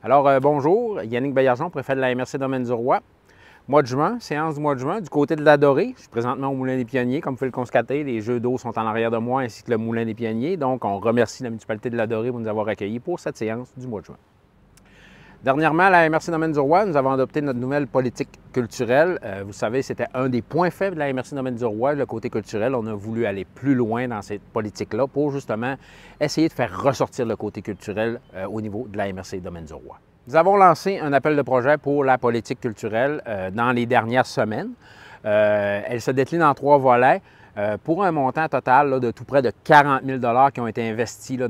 Alors, bonjour, Yannick Baillargeon, préfet de la MRC Domaine du Roi. Mois de juin, séance du mois de juin, du côté de la Dorée. Je suis présentement au Moulin des Pionniers. Comme vous pouvez le constater, les jeux d'eau sont en arrière de moi ainsi que le Moulin des Pionniers. Donc, on remercie la municipalité de la Dorée pour nous avoir accueillis pour cette séance du mois de juin. Dernièrement, à la MRC Domaine du Roi, nous avons adopté notre nouvelle politique culturelle. Vous savez, c'était un des points faibles de la MRC Domaine du Roi, le côté culturel. On a voulu aller plus loin dans cette politique-là pour justement essayer de faire ressortir le côté culturel au niveau de la MRC Domaine du Roi. Nous avons lancé un appel de projet pour la politique culturelle dans les dernières semaines. Elle se décline en 3 volets. Pour un montant total là, de tout près de 40 000 $ qui ont été investis là,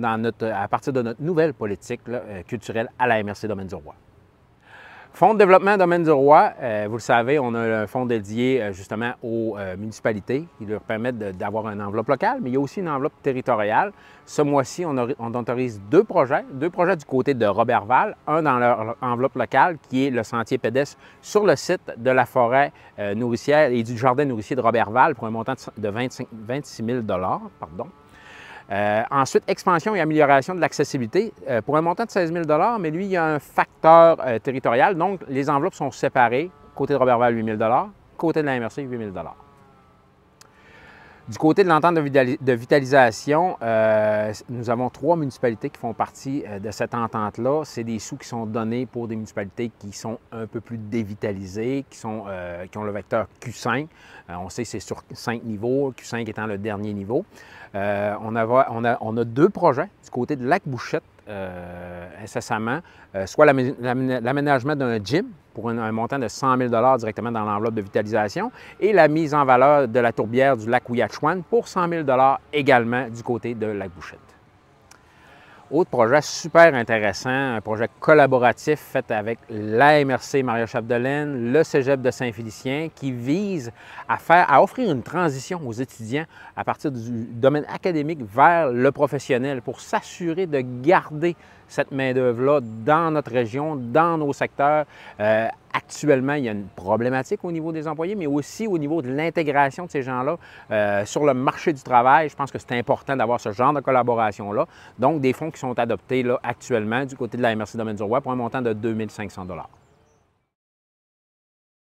à partir de notre nouvelle politique culturelle à la MRC Domaine du Roi. Fonds de développement Domaine du Roi, vous le savez, on a un fonds dédié justement aux municipalités qui leur permettent d'avoir une enveloppe locale, mais il y a aussi une enveloppe territoriale. Ce mois-ci, on autorise deux projets du côté de Roberval, un dans leur enveloppe locale qui est le sentier pédestre sur le site de la forêt nourricière et du jardin nourricier de Roberval pour un montant de 26 000 $. Ensuite, expansion et amélioration de l'accessibilité pour un montant de 16 000 $, mais lui, il y a un facteur territorial. Donc, les enveloppes sont séparées. Côté de Roberval, 8 000 $, côté de la MRC, 8 000 $. Du côté de l'entente de vitalisation, nous avons 3 municipalités qui font partie de cette entente-là. C'est des sous qui sont donnés pour des municipalités qui sont un peu plus dévitalisées, qui ont le vecteur Q5. On sait que c'est sur 5 niveaux, Q5 étant le dernier niveau. On a 2 projets du côté de Lac-Bouchette incessamment, soit l'aménagement d'un gym pour un montant de 100 000 $ directement dans l'enveloppe de vitalisation et la mise en valeur de la tourbière du lac Ouiachuan pour 100 000 $ également du côté de Lac-Bouchette. Autre projet super intéressant, un projet collaboratif fait avec la MRC Maria-Chapdelaine, le Cégep de Saint-Félicien qui vise à offrir une transition aux étudiants à partir du domaine académique vers le professionnel pour s'assurer de garder cette main-d'œuvre-là dans notre région, dans nos secteurs. Actuellement, il y a une problématique au niveau des employés, mais aussi au niveau de l'intégration de ces gens-là sur le marché du travail. Je pense que c'est important d'avoir ce genre de collaboration-là. Donc, des fonds qui sont adoptés là, actuellement du côté de la MRC Domaine du Roi pour un montant de 2 500 $.